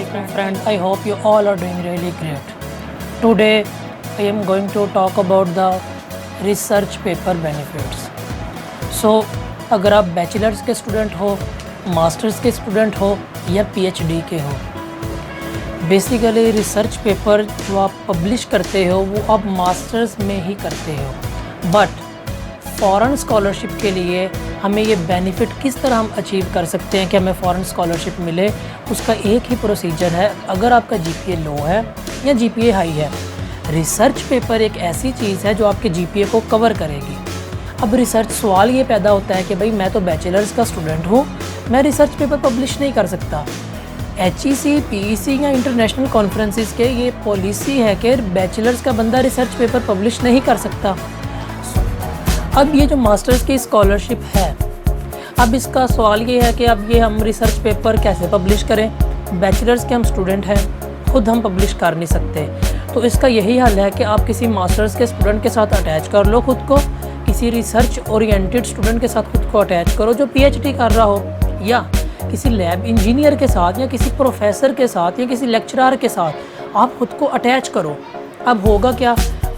Assalamualaikum friends, I hope you all are doing really great. Today I am going to talk about the research paper benefits. So अगर आप bachelors के student हो, masters के student हो या PhD के हो, बेसिकली रिसर्च पेपर जो आप पब्लिश करते हो वो आप मास्टर्स में ही करते हो, बट फ़ॉरेन स्कॉलरशिप के लिए हमें ये बेनिफ़िट किस तरह हम अचीव कर सकते हैं कि हमें फ़ॉरेन स्कॉलरशिप मिले। उसका एक ही प्रोसीजर है। अगर आपका जीपीए लो है या जीपीए हाई है, रिसर्च पेपर एक ऐसी चीज़ है जो आपके जीपीए को कवर करेगी। अब रिसर्च सवाल ये पैदा होता है कि भाई मैं तो बैचलर्स का स्टूडेंट हूँ, मैं रिसर्च पेपर पब्लिश नहीं कर सकता। HEC, PEC या इंटरनेशनल कॉन्फ्रेंसेस के ये पॉलिसी है कि बैचलर्स का बंदा रिसर्च पेपर पब्लिश नहीं कर सकता। अब ये जो मास्टर्स की स्कॉलरशिप है, अब इसका सवाल ये है कि अब ये हम रिसर्च पेपर कैसे पब्लिश करें। बैचलर्स के हम स्टूडेंट हैं, खुद हम पब्लिश कर नहीं सकते, तो इसका यही हल है कि आप किसी मास्टर्स के स्टूडेंट के साथ अटैच कर लो खुद को, किसी रिसर्च ओरिएंटेड स्टूडेंट के साथ खुद को अटैच करो जो PhD कर रहा हो, या किसी लैब इंजीनियर के साथ या किसी प्रोफेसर के साथ या किसी लेक्चरर के साथ आप खुद को अटैच करो। अब होगा क्या,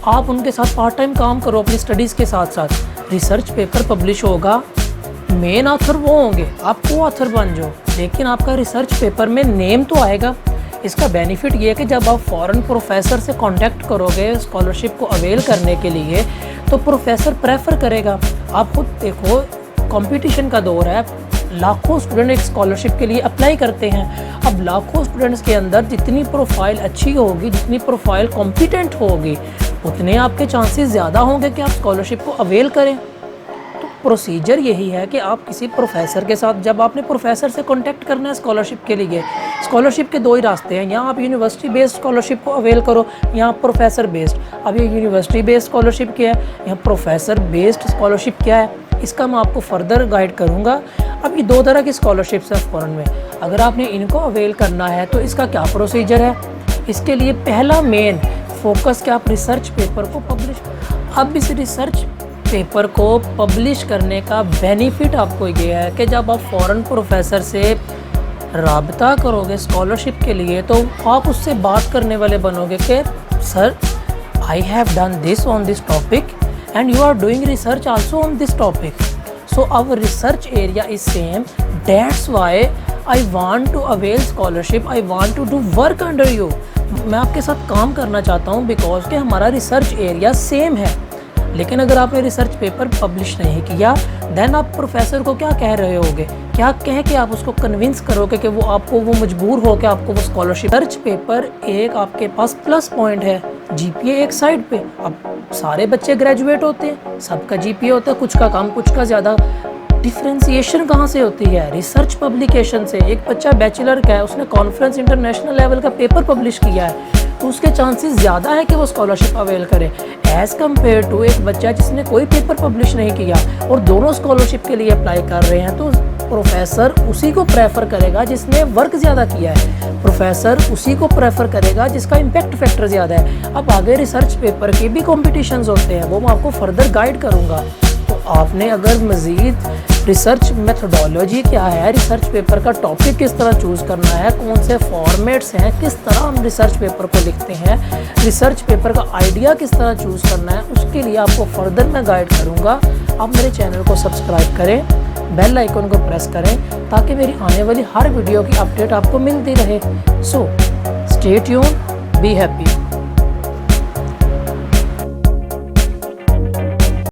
आप उनके साथ पार्ट टाइम काम करो अपनी स्टडीज़ के साथ साथ, रिसर्च पेपर पब्लिश होगा, मेन ऑथर वो होंगे, आप को ऑथर बन जाओ, लेकिन आपका रिसर्च पेपर में नेम तो आएगा। इसका बेनिफिट ये है कि जब आप फॉरेन प्रोफेसर से कांटेक्ट करोगे स्कॉलरशिप को अवेल करने के लिए, तो प्रोफेसर प्रेफर करेगा। आप खुद देखो, कंपटीशन का दौर है, लाखों स्टूडेंट एक स्कॉलरशिप के लिए अप्लाई करते हैं। अब लाखों स्टूडेंट्स के अंदर जितनी प्रोफाइल अच्छी होगी, जितनी प्रोफाइल कॉम्पिटेंट होगी, उतने आपके चांसेस ज़्यादा होंगे कि आप स्कॉलरशिप को अवेल करें। तो प्रोसीजर यही है कि आप किसी प्रोफेसर के साथ, जब आपने प्रोफेसर से कांटेक्ट करना है स्कॉलरशिप के लिए, स्कॉलरशिप के दो ही रास्ते हैं, या आप यूनिवर्सिटी बेस्ड स्कॉलरशिप को अवेल करो या आप प्रोफेसर बेस्ड। अब ये यूनिवर्सिटी बेस्ड स्कॉलरशिप क्या है या प्रोफेसर बेस्ड स्कॉलरशिप क्या है, इसका मैं आपको फर्दर गाइड करूँगा। अब ये दो तरह की स्कॉलरशिप्स हैं फ़ॉरेन में। अगर आपने इनको अवेल करना है तो इसका क्या प्रोसीजर है, इसके लिए पहला मेन फोकस कि आप रिसर्च पेपर को पब्लिश। अब इस रिसर्च पेपर को पब्लिश करने का बेनिफिट आपको ये है कि जब आप फॉरेन प्रोफेसर से राब्ता करोगे स्कॉलरशिप के लिए, तो आप उससे बात करने वाले बनोगे कि sir, I have done this on this topic and you are doing research also on this topic, so our research area is same, that's why I want to avail scholarship, I want to do work under you, मैं आपके साथ काम करना चाहता हूँ because कि हमारा research area same है। लेकिन अगर आपने रिसर्च पेपर पब्लिश नहीं किया, देन आप प्रोफेसर को क्या कह रहे होगे, क्या कह के आप उसको कन्विंस करोगे कि वो आपको, वो मजबूर हो कि आपको वो स्कॉलरशिप। रिसर्च पेपर एक आपके पास प्लस पॉइंट है, जीपीए एक साइड पे। अब सारे बच्चे ग्रेजुएट होते हैं, सबका जीपीए होता है, कुछ का कम कुछ का ज़्यादा। डिफ्रेंसिएशन कहाँ से होती है, रिसर्च पब्लिकेशन से। एक बच्चा बैचलर का है, उसने कॉन्फ्रेंस इंटरनेशनल लेवल का पेपर पब्लिश किया है, तो उसके चांसेस ज़्यादा है कि वो स्कॉलरशिप अवेल करे एज़ कम्पेयर टू एक बच्चा जिसने कोई पेपर पब्लिश नहीं किया और दोनों स्कॉलरशिप के लिए अप्लाई कर रहे हैं। तो प्रोफेसर उसी को प्रेफर करेगा जिसने वर्क ज़्यादा किया है, प्रोफेसर उसी को प्रेफर करेगा जिसका इम्पैक्ट फैक्टर ज़्यादा है। अब आगे रिसर्च पेपर के भी कॉम्पिटिशन्स होते हैं, वो मैं आपको फर्दर गाइड करूँगा। तो आपने अगर मज़ीद रिसर्च मेथोडोलॉजी क्या है, रिसर्च पेपर का टॉपिक किस तरह चूज़ करना है, कौन से फॉर्मेट्स हैं, किस तरह हम रिसर्च पेपर को लिखते हैं, रिसर्च पेपर का आइडिया किस तरह चूज़ करना है, उसके लिए आपको फर्दर मैं गाइड करूँगा। आप मेरे चैनल को सब्सक्राइब करें, बेल आइकन को प्रेस करें ताकि मेरी आने वाली हर वीडियो की अपडेट आपको मिलती रहे। So stay tuned, be happy.